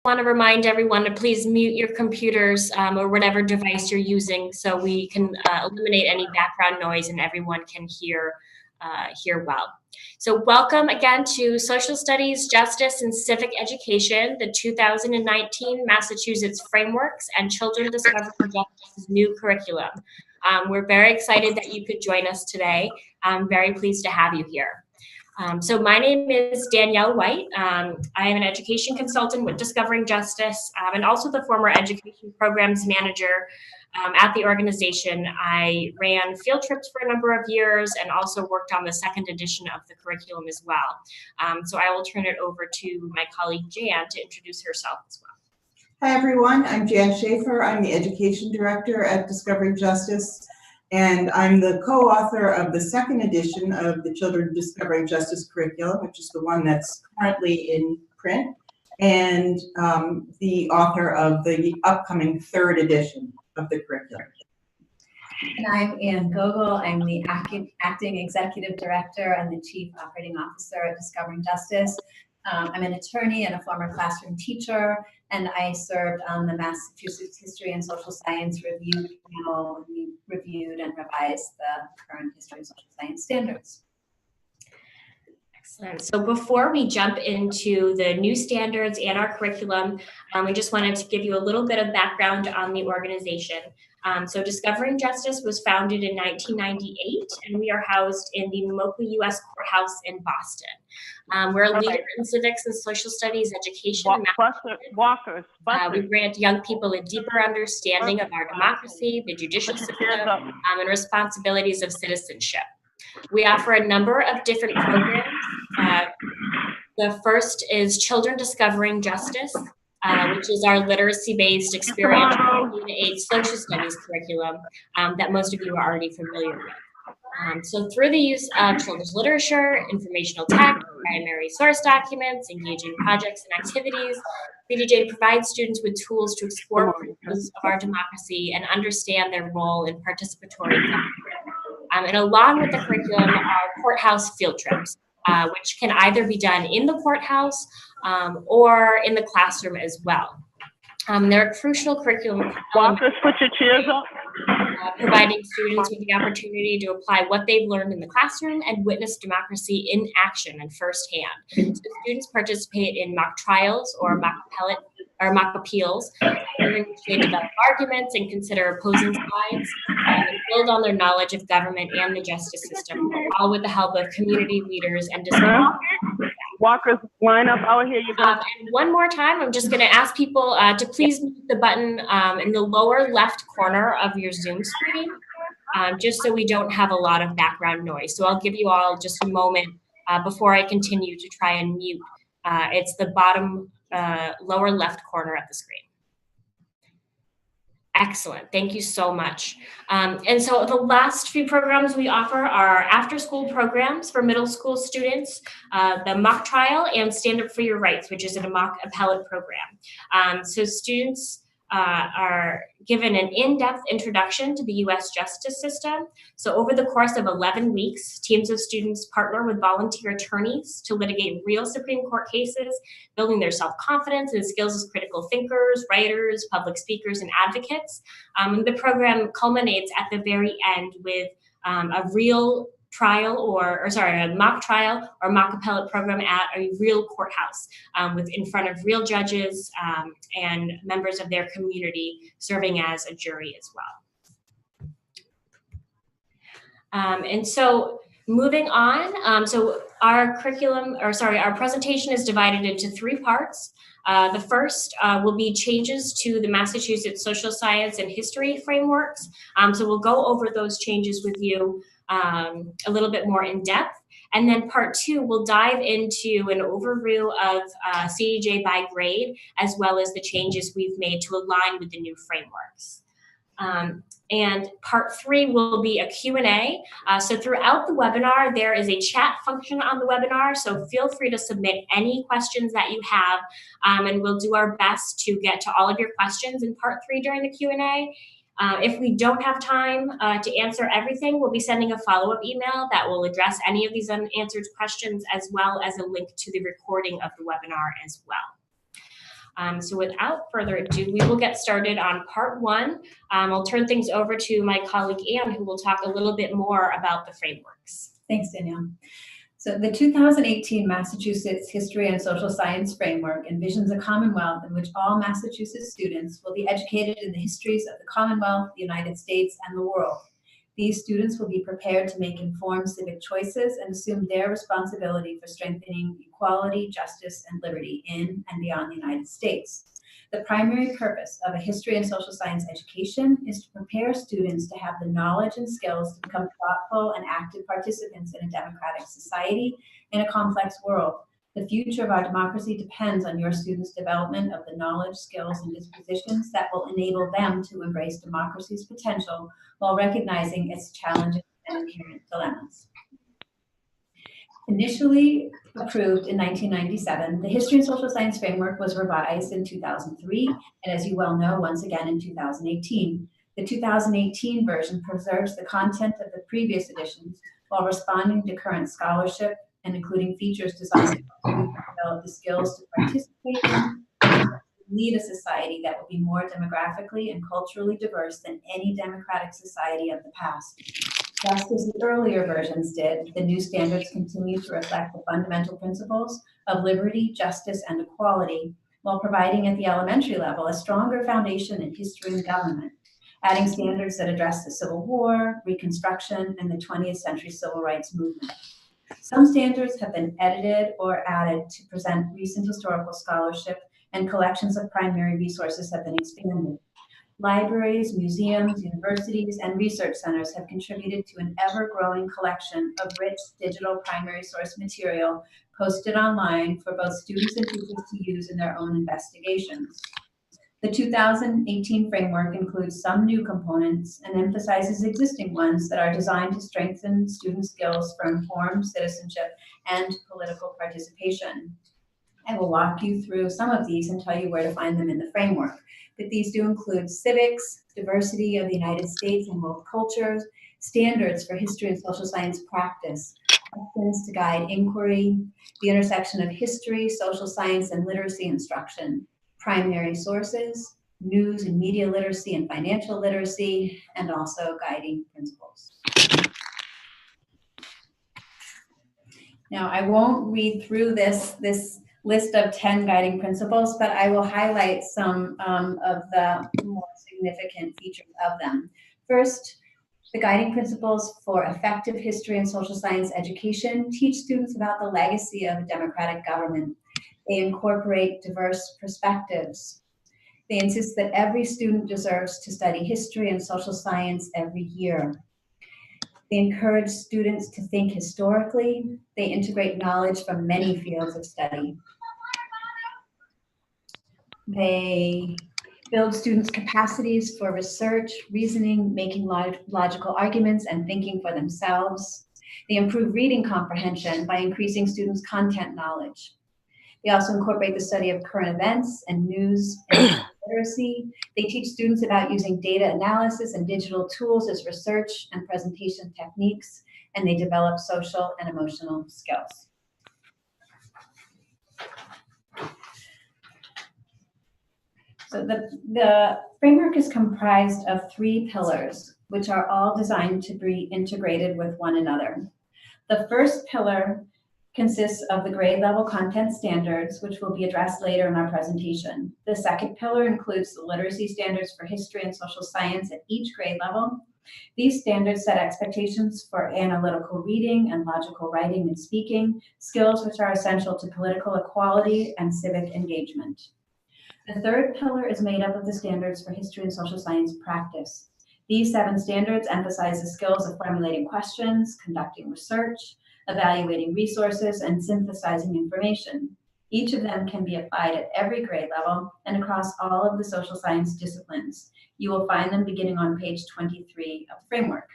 want to remind everyone to please mute your computers or whatever device you're using so we can eliminate any background noise and everyone can hear well. So welcome again to Social Studies, Justice, and Civic Education, the 2019 Massachusetts Frameworks and Children Discovering Justice's new curriculum. We're very excited that you could join us today. I'm very pleased to have you here. So my name is Danielle White. I am an education consultant with Discovering Justice and also the former education programs manager at the organization. I ran field trips for a number of years and also worked on the second edition of the curriculum as well. So I will turn it over to my colleague Jan to introduce herself as well. Hi everyone, I'm Jan Schaefer. I'm the education director at Discovering Justice, and I'm the co-author of the second edition of the Children Discovering Justice curriculum, which is the one that's currently in print, and the author of the upcoming third edition of the curriculum. And I'm Ann Gogol. I'm the acting executive director and the chief operating officer at Discovering Justice. I'm an attorney and a former classroom teacher, and I served on the Massachusetts History and Social Science Review panel. We reviewed and revised the current history and social science standards. Excellent. So before we jump into the new standards and our curriculum, we just wanted to give you a little bit of background on the organization. So Discovering Justice was founded in 1998, and we are housed in the Mocha U.S. Courthouse in Boston. We're a leader in civics and social studies education. We grant young people a deeper understanding of our democracy, the judicial system, and responsibilities of citizenship. We offer a number of different programs. The first is Children Discovering Justice, which is our literacy-based experiential age social studies curriculum that most of you are already familiar with. So through the use of children's literature, informational text, primary source documents, engaging projects and activities, CDJ provides students with tools to explore principles of our democracy and understand their role in participatory government. And along with the curriculum are courthouse field trips, which can either be done in the courthouse or in the classroom as well. They're a crucial curriculum Walkers, put your chairs up. Providing students with the opportunity to apply what they've learned in the classroom and witness democracy in action and firsthand. So students participate in mock trials or mock appeals, during which they develop arguments and consider opposing sides, and build on their knowledge of government and the justice system, all with the help of community leaders and discussion. Walkers, line up out here. And one more time, I'm just going to ask people to please mute the button in the lower left corner of your Zoom screen, just so we don't have a lot of background noise. So I'll give you all just a moment before I continue to try and mute. It's the bottom lower left corner of the screen. Excellent. Thank you so much. And so the last few programs we offer are after-school programs for middle school students, the mock trial, and Stand Up for Your Rights, which is a mock appellate program. So students are given an in-depth introduction to the U.S. justice system. So over the course of 11 weeks, teams of students partner with volunteer attorneys to litigate real Supreme Court cases, building their self-confidence and skills as critical thinkers, writers, public speakers, and advocates. The program culminates at the very end with a real trial a mock trial or mock appellate program at a real courthouse in front of real judges and members of their community serving as a jury as well. And so moving on, so our presentation is divided into three parts. The first will be changes to the Massachusetts social science and history frameworks. So we'll go over those changes with you a little bit more in depth. And then part two, we'll dive into an overview of CDJ by grade, as well as the changes we've made to align with the new frameworks. And part three will be a Q&A. So throughout the webinar, there is a chat function on the webinar. So feel free to submit any questions that you have, and we'll do our best to get to all of your questions in part three during the Q&A. If we don't have time to answer everything, we'll be sending a follow-up email that will address any of these unanswered questions, as well as a link to the recording of the webinar as well. So without further ado, we will get started on part one. I'll turn things over to my colleague Anne, who will talk a little bit more about the frameworks. Thanks, Danielle. So the 2018 Massachusetts History and Social Science Framework envisions a Commonwealth in which all Massachusetts students will be educated in the histories of the Commonwealth, the United States, and the world. These students will be prepared to make informed civic choices and assume their responsibility for strengthening equality, justice, and liberty in and beyond the United States. The primary purpose of a history and social science education is to prepare students to have the knowledge and skills to become thoughtful and active participants in a democratic society in a complex world. The future of our democracy depends on your students' development of the knowledge, skills, and dispositions that will enable them to embrace democracy's potential while recognizing its challenges and inherent dilemmas. Initially approved in 1997, the History and Social Science Framework was revised in 2003, and as you well know, once again in 2018. The 2018 version preserves the content of the previous editions while responding to current scholarship and including features designed to develop the skills to participate in and lead a society that will be more demographically and culturally diverse than any democratic society of the past. Just as the earlier versions did, the new standards continue to reflect the fundamental principles of liberty, justice, and equality, while providing at the elementary level a stronger foundation in history and government, adding standards that address the Civil War, Reconstruction, and the 20th century civil rights movement. Some standards have been edited or added to present recent historical scholarship, and collections of primary resources have been expanded. Libraries, museums, universities, and research centers have contributed to an ever-growing collection of rich digital primary source material posted online for both students and teachers to use in their own investigations. The 2018 framework includes some new components and emphasizes existing ones that are designed to strengthen student skills for informed citizenship and political participation. I will walk you through some of these and tell you where to find them in the framework. But these do include civics, diversity of the United States and world cultures, standards for history and social science practice, questions to guide inquiry, the intersection of history, social science, and literacy instruction, primary sources, news and media literacy and financial literacy, and also guiding principles. Now, I won't read through this list of 10 guiding principles, but I will highlight some of the more significant features of them. First, the guiding principles for effective history and social science education teach students about the legacy of a democratic government. They incorporate diverse perspectives. They insist that every student deserves to study history and social science every year. They encourage students to think historically. They integrate knowledge from many fields of study. They build students' capacities for research, reasoning, making logical arguments, and thinking for themselves. They improve reading comprehension by increasing students' content knowledge. They also incorporate the study of current events and news and literacy. They teach students about using data analysis and digital tools as research and presentation techniques, and they develop social and emotional skills. So the framework is comprised of 3 pillars, which are all designed to be integrated with one another. The first pillar consists of the grade level content standards, which will be addressed later in our presentation. The second pillar includes the literacy standards for history and social science at each grade level. These standards set expectations for analytical reading and logical writing and speaking, skills which are essential to political equality and civic engagement. The third pillar is made up of the standards for history and social science practice. These 7 standards emphasize the skills of formulating questions, conducting research, evaluating resources, and synthesizing information. Each of them can be applied at every grade level and across all of the social science disciplines. You will find them beginning on page 23 of the framework.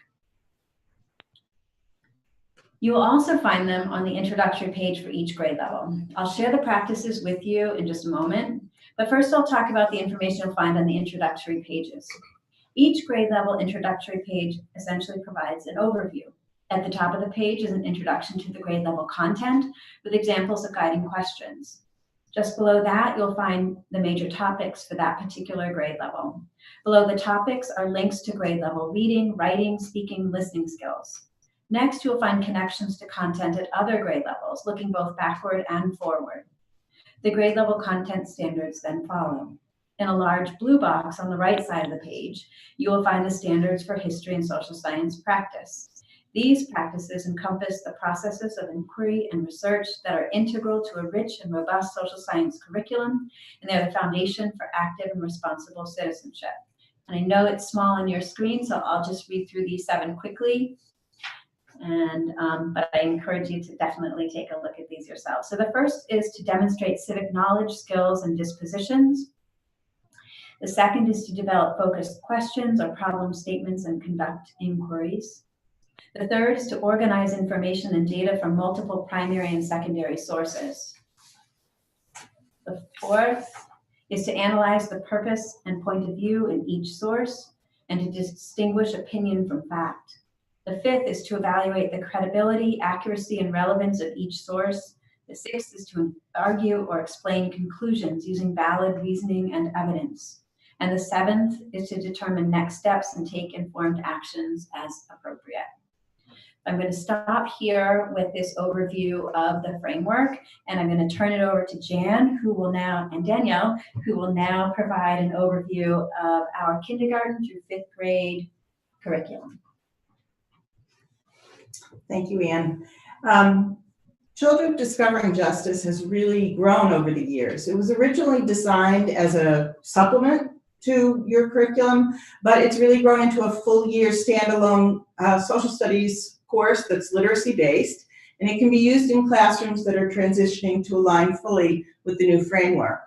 You will also find them on the introductory page for each grade level. I'll share the practices with you in just a moment, but first I'll talk about the information you'll find on the introductory pages. Each grade level introductory page essentially provides an overview. At the top of the page is an introduction to the grade level content with examples of guiding questions. Just below that, you'll find the major topics for that particular grade level. Below the topics are links to grade level reading, writing, speaking, listening skills. Next, you'll find connections to content at other grade levels, looking both backward and forward. The grade level content standards then follow. In a large blue box on the right side of the page, you will find the standards for history and social science practice. These practices encompass the processes of inquiry and research that are integral to a rich and robust social science curriculum, and they're the foundation for active and responsible citizenship. And I know it's small on your screen, so I'll just read through these 7 quickly. But I encourage you to definitely take a look at these yourself. So the first is to demonstrate civic knowledge, skills, and dispositions. The second is to develop focused questions or problem statements and conduct inquiries. The third is to organize information and data from multiple primary and secondary sources. The fourth is to analyze the purpose and point of view in each source and to distinguish opinion from fact. The fifth is to evaluate the credibility, accuracy, and relevance of each source. The sixth is to argue or explain conclusions using valid reasoning and evidence. And the seventh is to determine next steps and take informed actions as appropriate. I'm going to stop here with this overview of the framework, and I'm going to turn it over to Jan, and Danielle, who will now provide an overview of our kindergarten through 5th grade curriculum. Thank you, Anne. Children Discovering Justice has really grown over the years. It was originally designed as a supplement to your curriculum, but it's really grown into a full year standalone social studies course that's literacy based, and it can be used in classrooms that are transitioning to align fully with the new framework.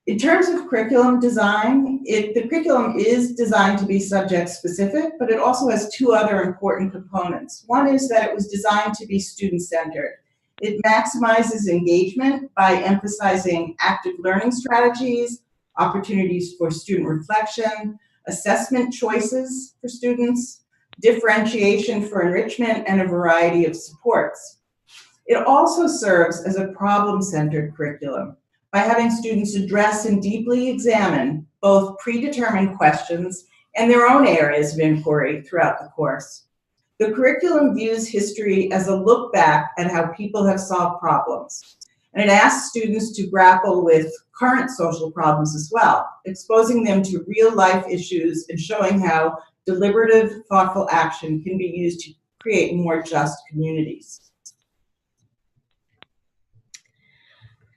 In terms of curriculum design, the curriculum is designed to be subject specific, but it also has 2 other important components. One is that it was designed to be student centered. It maximizes engagement by emphasizing active learning strategies, opportunities for student reflection, assessment choices for students, differentiation for enrichment, and a variety of supports. It also serves as a problem-centered curriculum by having students address and deeply examine both predetermined questions and their own areas of inquiry throughout the course. The curriculum views history as a look back at how people have solved problems, and it asks students to grapple with current social problems as well, exposing them to real-life issues and showing how deliberative, thoughtful action can be used to create more just communities.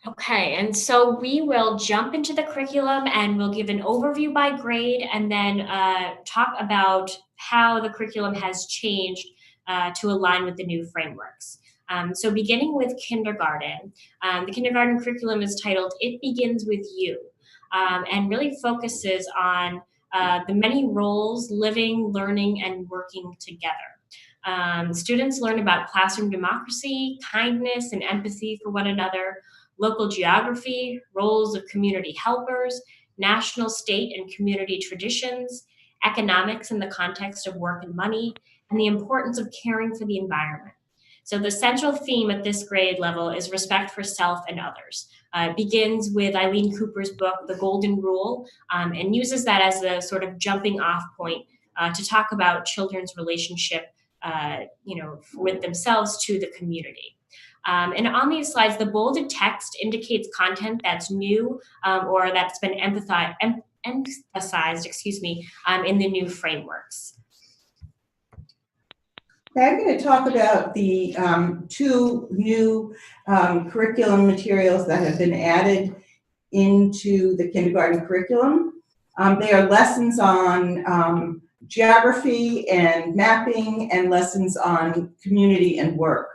Okay, and so we will jump into the curriculum and we'll give an overview by grade and then talk about how the curriculum has changed to align with the new frameworks. So beginning with kindergarten, the kindergarten curriculum is titled It Begins With You, and really focuses on the many roles living, learning, and working together. Students learn about classroom democracy, kindness, and empathy for one another, local geography, roles of community helpers, national, state, and community traditions, economics in the context of work and money, and the importance of caring for the environment. So the central theme at this grade level is respect for self and others. It begins with Eileen Cooper's book, The Golden Rule, and uses that as the sort of jumping off point to talk about children's relationship with themselves to the community. And on these slides, the bolded text indicates content that's new or that's been emphasized, in the new frameworks. I'm going to talk about the 2 new curriculum materials that have been added into the kindergarten curriculum. They are lessons on geography and mapping and lessons on community and work.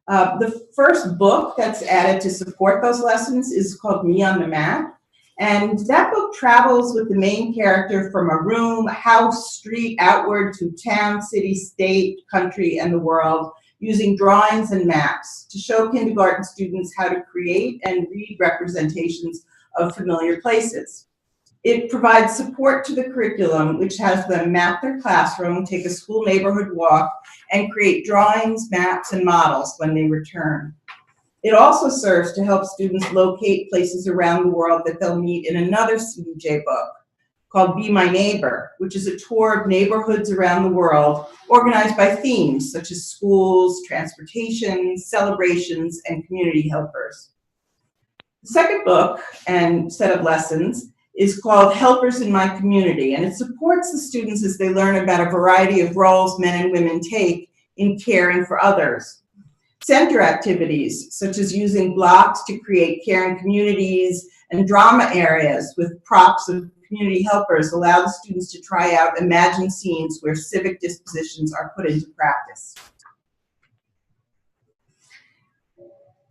The first book that's added to support those lessons is called Me on the Map. And that book travels with the main character from a room, house, street, outward to town, city, state, country, and the world, using drawings and maps to show kindergarten students how to create and read representations of familiar places. It provides support to the curriculum, which has them map their classroom, take a school neighborhood walk, and create drawings, maps, and models when they return. It also serves to help students locate places around the world that they'll meet in another CDJ book called Be My Neighbor, which is a tour of neighborhoods around the world organized by themes such as schools, transportation, celebrations, and community helpers. The second book and set of lessons is called Helpers in My Community, and it supports the students as they learn about a variety of roles men and women take in caring for others. Center activities, such as using blocks to create caring communities and drama areas with props of community helpers, allow the students to try out imagined scenes where civic dispositions are put into practice.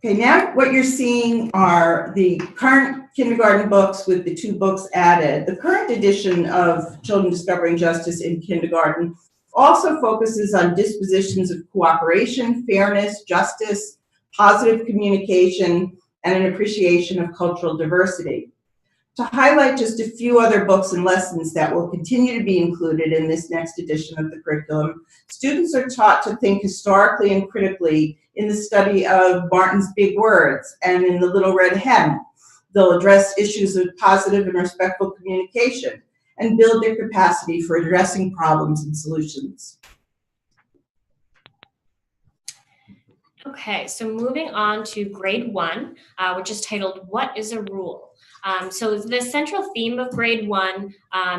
Okay, now what you're seeing are the current kindergarten books with the 2 books added. The current edition of Children Discovering Justice in Kindergarten also focuses on dispositions of cooperation, fairness, justice, positive communication, and an appreciation of cultural diversity. To highlight just a few other books and lessons that will continue to be included in this next edition of the curriculum, students are taught to think historically and critically in the study of Martin's Big Words and in The Little Red Hen. They'll address issues of positive and respectful communication and build their capacity for addressing problems and solutions. Okay, so moving on to grade 1, which is titled, What is a Rule? So the central theme of grade 1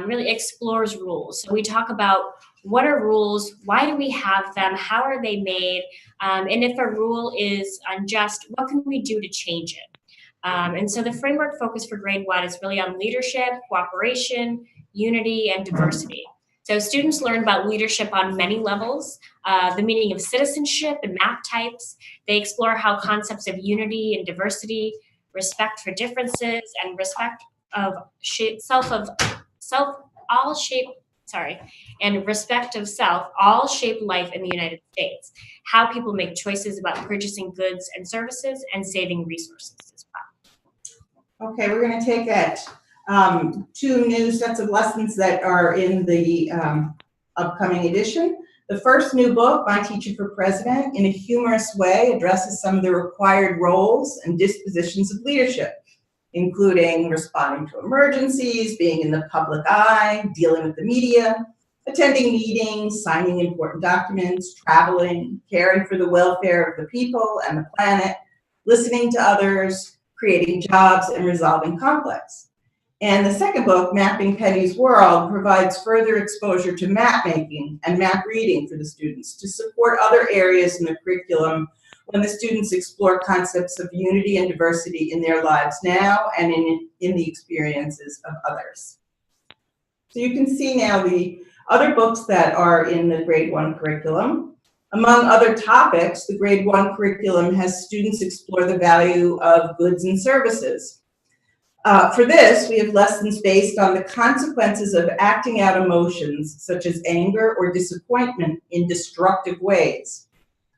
really explores rules. So we talk about what are rules, why do we have them, how are they made, and if a rule is unjust, what can we do to change it? And so the framework focus for grade 1 is really on leadership, cooperation, unity, and diversity. So students learn about leadership on many levels, the meaning of citizenship and map types. They explore how concepts of unity and diversity, respect for differences, and respect of self all shape life in the United States. How people make choices about purchasing goods and services and saving resources as well. Okay, we're going to take it. 2 new sets of lessons that are in the upcoming edition. The first new book, My Teacher for President, in a humorous way addresses some of the required roles and dispositions of leadership, including responding to emergencies, being in the public eye, dealing with the media, attending meetings, signing important documents, traveling, caring for the welfare of the people and the planet, listening to others, creating jobs, and resolving conflicts. And the second book, Mapping Penny's World, provides further exposure to map making and map reading for the students to support other areas in the curriculum when the students explore concepts of unity and diversity in their lives now and in the experiences of others. So you can see now the other books that are in the grade 1 curriculum. Among other topics, the grade 1 curriculum has students explore the value of goods and services. For this, we have lessons based on the consequences of acting out emotions, such as anger or disappointment, in destructive ways.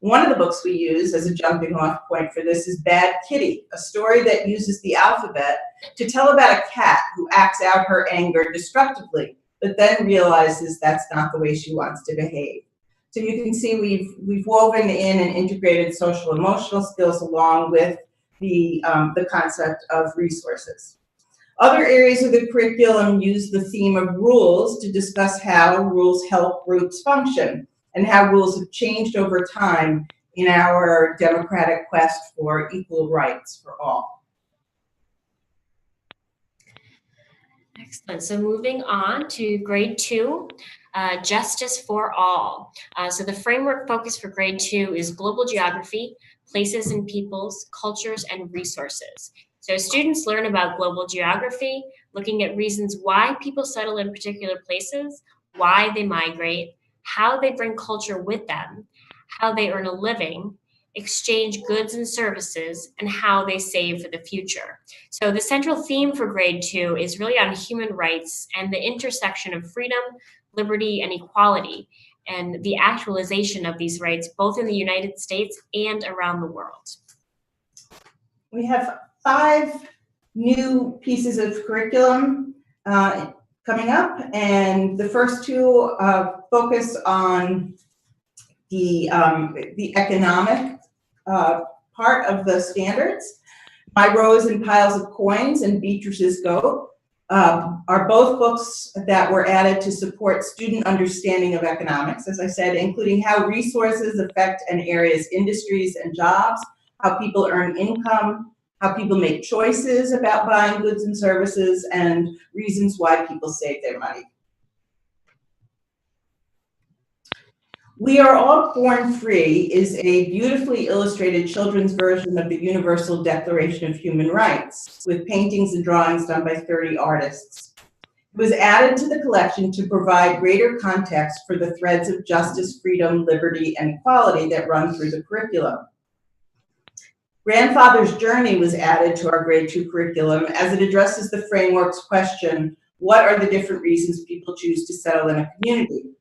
One of the books we use as a jumping off point for this is Bad Kitty, a story that uses the alphabet to tell about a cat who acts out her anger destructively, but then realizes that's not the way she wants to behave. So you can see we've woven in and integrated social emotional skills along with the concept of resources. Other areas of the curriculum use the theme of rules to discuss how rules help groups function and how rules have changed over time in our democratic quest for equal rights for all. Excellent. So moving on to grade 2, Justice for All. So the framework focus for grade 2 is global geography, places and peoples, cultures, and resources. So students learn about global geography, looking at reasons why people settle in particular places, why they migrate, how they bring culture with them, how they earn a living, exchange goods and services, and how they save for the future. So the central theme for grade 2 is really on human rights and the intersection of freedom, liberty, and equality, and the actualization of these rights both in the United States and around the world. We have 5 new pieces of curriculum coming up, and the first 2 focus on the economic part of the standards. My Rose and Piles of Coins and Beatrice's Goat are both books that were added to support student understanding of economics, as I said, including how resources affect an area's industries and jobs, how people earn income, how people make choices about buying goods and services, and reasons why people save their money. We Are All Born Free is a beautifully illustrated children's version of the Universal Declaration of Human Rights, with paintings and drawings done by 30 artists. It was added to the collection to provide greater context for the threads of justice, freedom, liberty, and equality that run through the curriculum. Grandfather's Journey was added to our grade 2 curriculum as it addresses the framework's question, what are the different reasons people choose to settle in a community?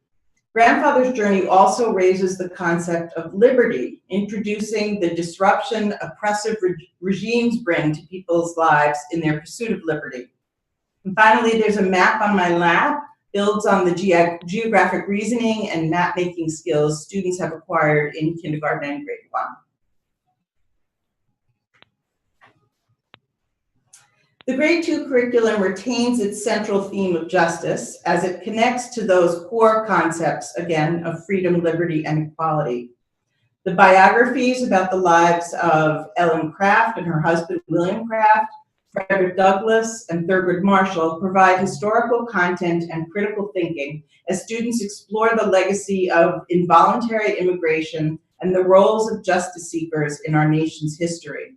Grandfather's Journey also raises the concept of liberty, introducing the disruption oppressive regimes bring to people's lives in their pursuit of liberty. And finally, there's a map on my lap, builds on the geographic reasoning and map-making skills students have acquired in kindergarten and grade 1. The grade 2 curriculum retains its central theme of justice as it connects to those core concepts, again, of freedom, liberty, and equality. The biographies about the lives of Ellen Craft and her husband, William Craft, Frederick Douglass, and Thurgood Marshall provide historical content and critical thinking as students explore the legacy of involuntary immigration and the roles of justice seekers in our nation's history.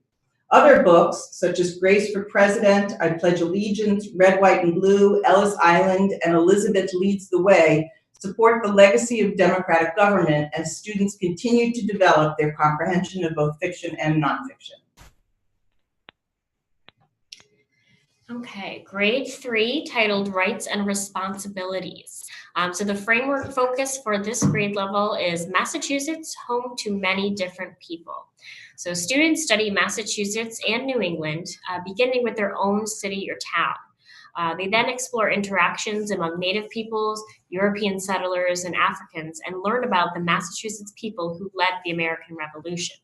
Other books, such as Grace for President, I Pledge Allegiance, Red, White, and Blue, Ellis Island, and Elizabeth Leads the Way, support the legacy of democratic government as students continue to develop their comprehension of both fiction and nonfiction. Okay, grade 3, titled Rights and Responsibilities. So the framework focus for this grade level is Massachusetts, home to many different people. So students study Massachusetts and New England, beginning with their own city or town. They then explore interactions among Native peoples, European settlers, and Africans, and learn about the Massachusetts people who led the American Revolution.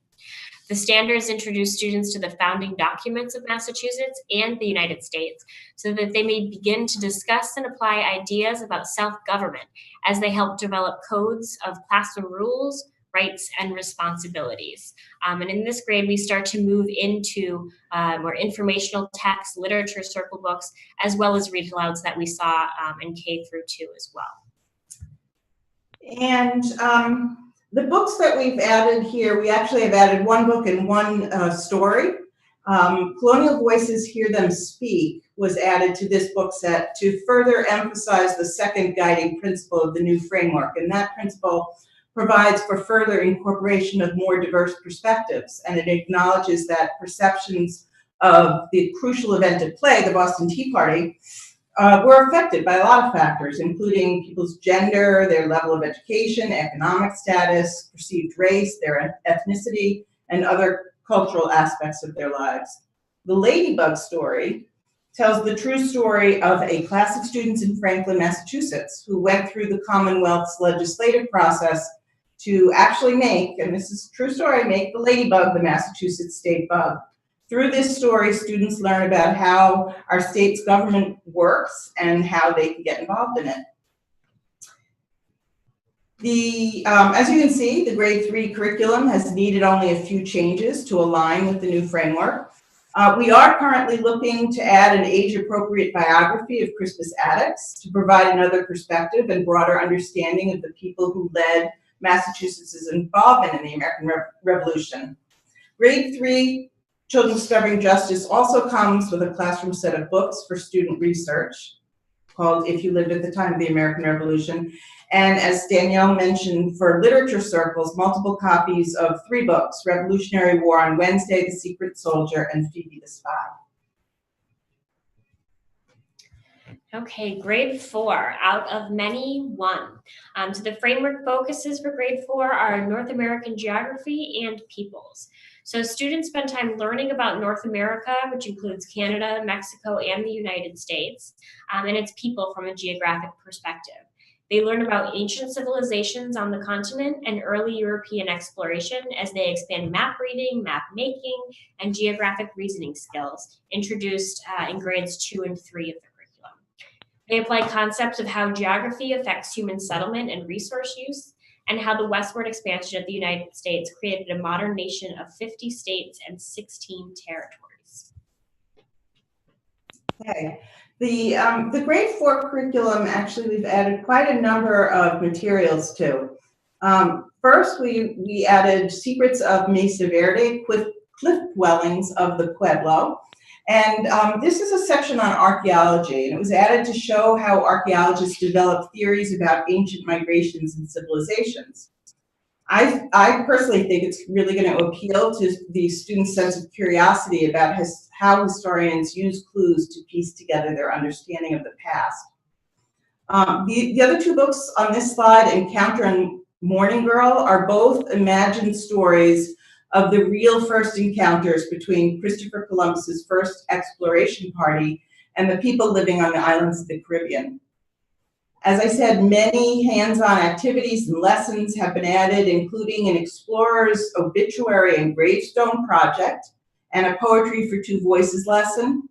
The standards introduce students to the founding documents of Massachusetts and the United States so that they may begin to discuss and apply ideas about self-government as they help develop codes of classroom rules, rights, and responsibilities. And in this grade, we start to move into more informational text, literature circle books, as well as read-alouds that we saw in K through 2 as well. And the books that we've added here, we actually have added one book and one story. Colonial Voices Hear Them Speak was added to this book set to further emphasize the second guiding principle of the new framework. And that principle provides for further incorporation of more diverse perspectives. And it acknowledges that perceptions of the crucial event at play, the Boston Tea Party, were affected by a lot of factors, including people's gender, their level of education, economic status, perceived race, their ethnicity, and other cultural aspects of their lives. The Ladybug story tells the true story of a class of students in Franklin, Massachusetts, who went through the Commonwealth's legislative process to actually make, and this is a true story, make the ladybug the Massachusetts state bug. Through this story, students learn about how our state's government works and how they can get involved in it. As you can see, the grade 3 curriculum has needed only a few changes to align with the new framework. We are currently looking to add an age-appropriate biography of Crispus Attucks to provide another perspective and broader understanding of the people who led Massachusetts' involvement in the American Revolution. Grade 3 Children Discovering Justice also comes with a classroom set of books for student research called If You Lived at the Time of the American Revolution. And as Danielle mentioned, for literature circles, multiple copies of 3 books, Revolutionary War on Wednesday, The Secret Soldier, and Phoebe the Spy. Okay, grade 4, out of many, 1. So the framework focuses for grade 4 are North American geography and peoples. So students spend time learning about North America, which includes Canada, Mexico, and the United States, and its people from a geographic perspective. They learn about ancient civilizations on the continent and early European exploration as they expand map reading, map making, and geographic reasoning skills introduced in grades 2 and 3 of the curriculum. They apply concepts of how geography affects human settlement and resource use, and how the westward expansion of the United States created a modern nation of 50 states and 16 territories. Okay. The grade 4 curriculum, actually, we've added quite a number of materials to. First, we added Secrets of Mesa Verde, cliff dwellings of the Pueblo. And this is a section on archaeology, and it was added to show how archaeologists developed theories about ancient migrations and civilizations. I personally think it's really going to appeal to the students' sense of curiosity about how historians use clues to piece together their understanding of the past. The other two books on this slide, Encounter and Morning Girl, are both imagined stories of the real first encounters between Christopher Columbus's first exploration party and the people living on the islands of the Caribbean. As I said, many hands-on activities and lessons have been added, including an explorer's obituary and gravestone project and a poetry for two voices lesson.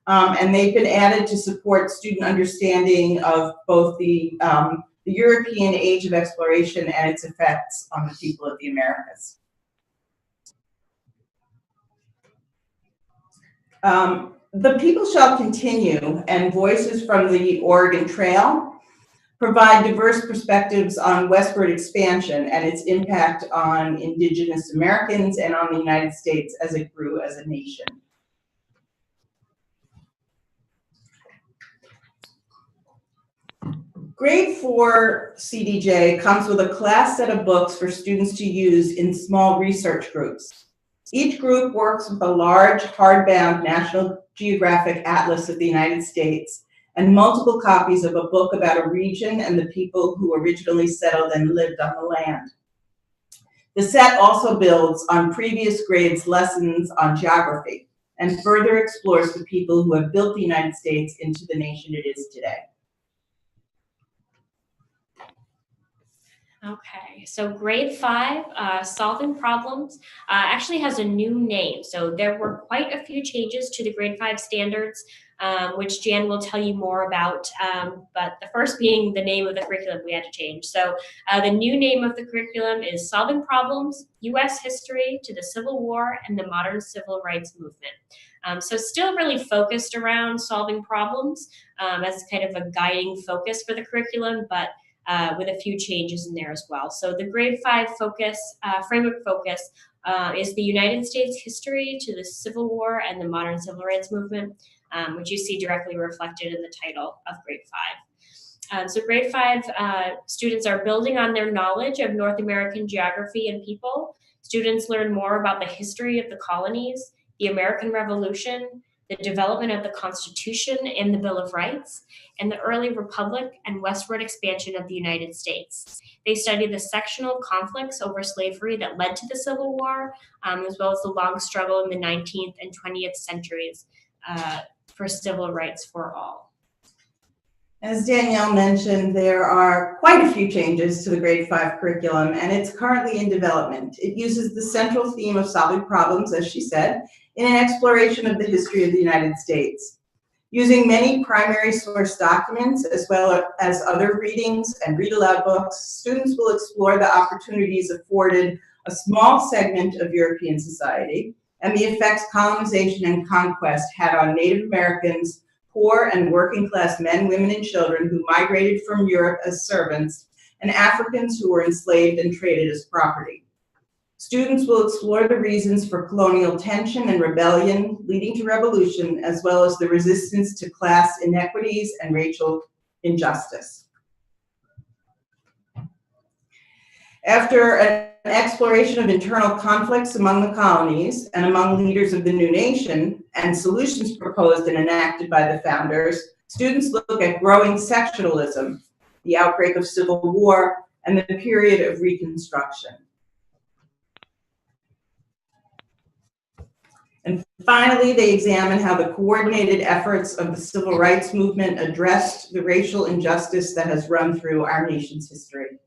And they've been added to support student understanding of both the European age of exploration and its effects on the people of the Americas. The People Shall Continue and Voices from the Oregon Trail provide diverse perspectives on westward expansion and its impact on Indigenous Americans and on the United States as it grew as a nation. Grade 4 CDJ comes with a class set of books for students to use in small research groups. Each group works with a large, hardbound National Geographic Atlas of the United States and multiple copies of a book about a region and the people who originally settled and lived on the land. The set also builds on previous grades' lessons on geography and further explores the people who have built the United States into the nation it is today. Okay, so grade 5, Solving Problems, actually has a new name. So there were quite a few changes to the grade 5 standards, which Jan will tell you more about, but the first being the name of the curriculum we had to change. So the new name of the curriculum is Solving Problems, U.S. History to the Civil War and the Modern Civil Rights Movement. So still really focused around solving problems as kind of a guiding focus for the curriculum, but with a few changes in there as well. So the grade 5 focus, framework focus, is the United States history to the Civil War and the modern civil rights movement, which you see directly reflected in the title of grade 5. So grade 5 students are building on their knowledge of North American geography and people. Students learn more about the history of the colonies, the American Revolution, the development of the Constitution and the Bill of Rights, and the early republic and westward expansion of the United States. They study the sectional conflicts over slavery that led to the Civil War, as well as the long struggle in the 19th and 20th centuries for civil rights for all. As Danielle mentioned, there are quite a few changes to the grade 5 curriculum, and it's currently in development. It uses the central theme of solving problems, as she said, in an exploration of the history of the United States. Using many primary source documents, as well as other readings and read-aloud books, students will explore the opportunities afforded a small segment of European society and the effects colonization and conquest had on Native Americans, poor and working-class men, women, and children who migrated from Europe as servants, and Africans who were enslaved and traded as property. Students will explore the reasons for colonial tension and rebellion leading to revolution, as well as the resistance to class inequities and racial injustice. After an exploration of internal conflicts among the colonies and among leaders of the new nation, and solutions proposed and enacted by the founders, students look at growing sectionalism, the outbreak of civil war, and the period of Reconstruction. And finally, they examine how the coordinated efforts of the civil rights movement addressed the racial injustice that has run through our nation's history.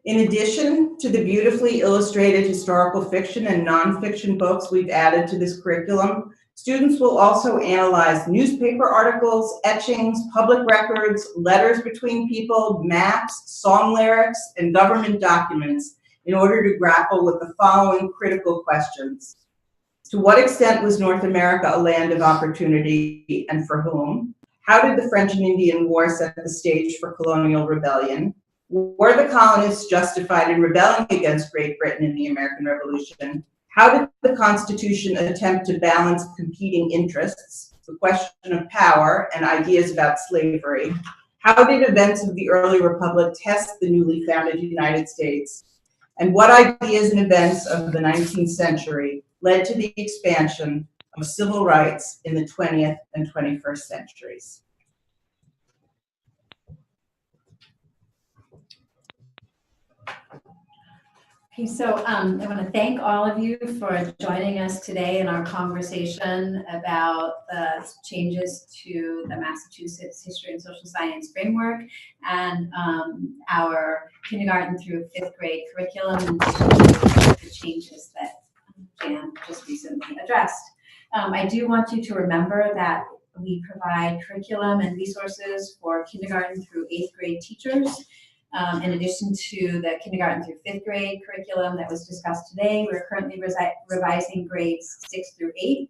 In addition to the beautifully illustrated historical fiction and nonfiction books we've added to this curriculum, students will also analyze newspaper articles, etchings, public records, letters between people, maps, song lyrics, and government documents in order to grapple with the following critical questions. To what extent was North America a land of opportunity, and for whom? How did the French and Indian War set the stage for colonial rebellion? Were the colonists justified in rebelling against Great Britain in the American Revolution? How did the Constitution attempt to balance competing interests, the question of power and ideas about slavery? How did events of the early republic test the newly founded United States? And what ideas and events of the 19th century led to the expansion of civil rights in the 20th and 21st centuries? Okay, so I want to thank all of you for joining us today in our conversation about the changes to the Massachusetts History and Social Science Framework and our kindergarten through fifth grade curriculum and the changes that Jan just recently addressed. I do want you to remember that we provide curriculum and resources for kindergarten through eighth grade teachers. In addition to the kindergarten through fifth grade curriculum that was discussed today, we're currently revising grades 6 through 8,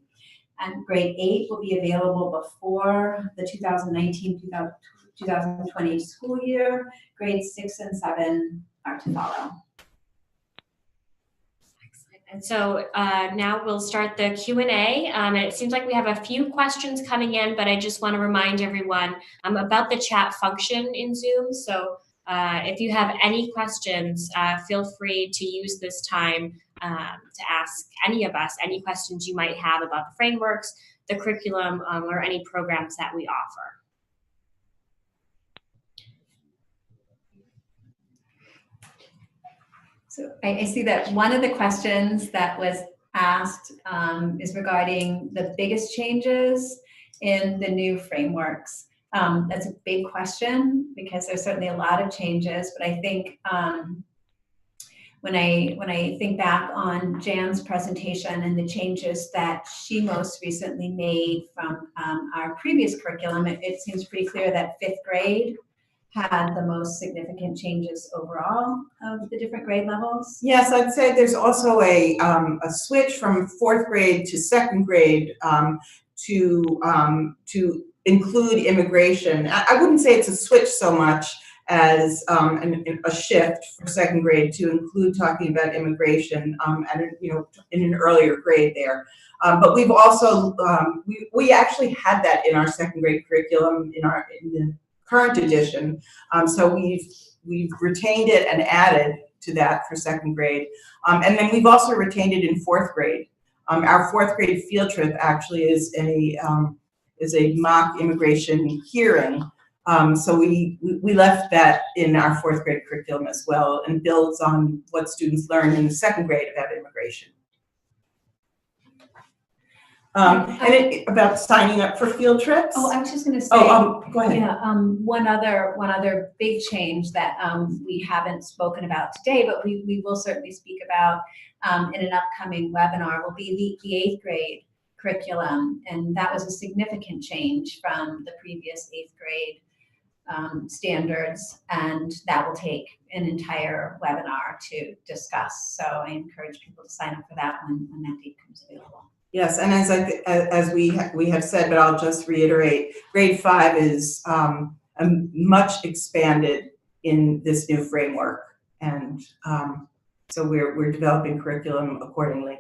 and grade 8 will be available before the 2019-2020 school year. Grades 6 and 7 are to follow. And so now we'll start the Q&A. And it seems like we have a few questions coming in, but I just want to remind everyone about the chat function in Zoom. So if you have any questions, feel free to use this time to ask any of us any questions you might have about the frameworks, the curriculum, or any programs that we offer. So I see that one of the questions that was asked is regarding the biggest changes in the new frameworks. That's a big question because there's certainly a lot of changes, but I think when I think back on Jan's presentation and the changes that she most recently made from our previous curriculum, it seems pretty clear that fifth grade had the most significant changes overall of the different grade levels. Yes, I'd say there's also a switch from fourth grade to second grade to include immigration. I wouldn't say it's a switch so much as a shift for second grade to include talking about immigration in an earlier grade there. But we've also we actually had that in our second grade curriculum in the current edition. So we've retained it and added to that for second grade. And then we've also retained it in fourth grade. Our fourth grade field trip actually is a mock immigration hearing. So we left that in our fourth grade curriculum as well, and builds on what students learn in the second grade about immigration. About signing up for field trips. Oh, I was just going to say. Go ahead. Yeah. One other big change that we haven't spoken about today, but we will certainly speak about in an upcoming webinar, will be the eighth grade curriculum, and that was a significant change from the previous eighth grade standards, and that will take an entire webinar to discuss. So I encourage people to sign up for that when that date comes available. Yes, and as we have said, but I'll just reiterate, grade 5 is much expanded in this new framework, and so we're developing curriculum accordingly.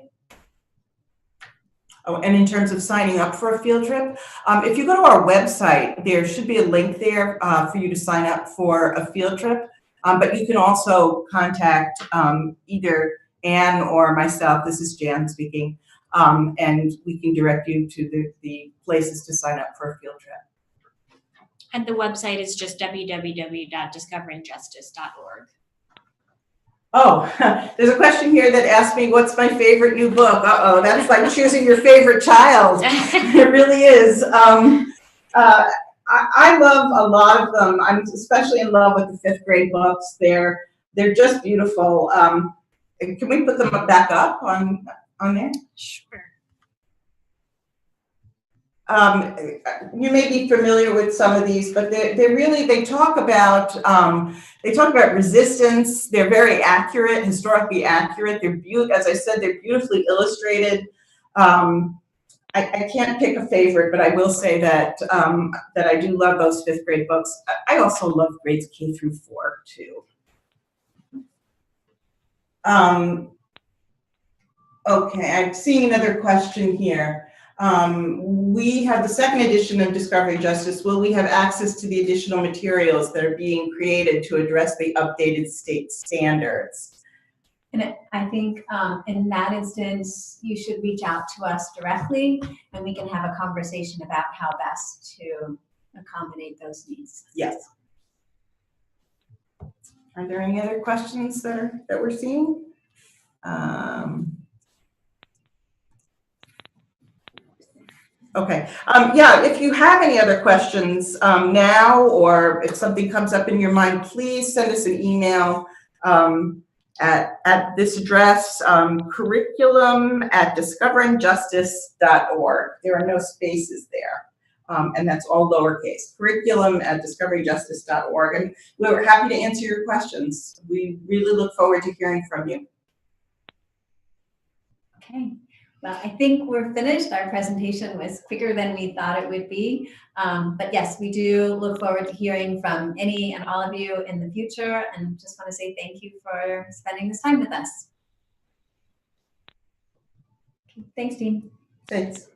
Oh, and in terms of signing up for a field trip, if you go to our website, there should be a link there for you to sign up for a field trip. But you can also contact either Anne or myself. This is Jan speaking. And we can direct you to the places to sign up for a field trip. And the website is just www.discoveringjustice.org. Oh, there's a question here that asked me, what's my favorite new book? Uh-oh, that's like choosing your favorite child. It really is. I love a lot of them. I'm especially in love with the 5th grade books. They're just beautiful. Can we put them back up on there? Sure. You may be familiar with some of these, but they talk about resistance. They're very accurate, historically accurate. As I said, they're beautifully illustrated. I can't pick a favorite, but I will say that I do love those 5th grade books. I also love grades K through 4 too. Okay, I'm seeing another question here. We have the 2nd edition of Discovering Justice. Will we have access to the additional materials that are being created to address the updated state standards? And I think in that instance, you should reach out to us directly and we can have a conversation about how best to accommodate those needs. Yes. Are there any other questions that we're seeing? Okay. Yeah, if you have any other questions now, or if something comes up in your mind, please send us an email at this address, curriculum@discoveringjustice.org. There are no spaces there. And that's all lowercase, curriculum@discoveringjustice.org. And we're happy to answer your questions. We really look forward to hearing from you. Okay. Well, I think we're finished. Our presentation was quicker than we thought it would be. But yes, we do look forward to hearing from any and all of you in the future, and just want to say thank you for spending this time with us. Okay, thanks, team. Thanks.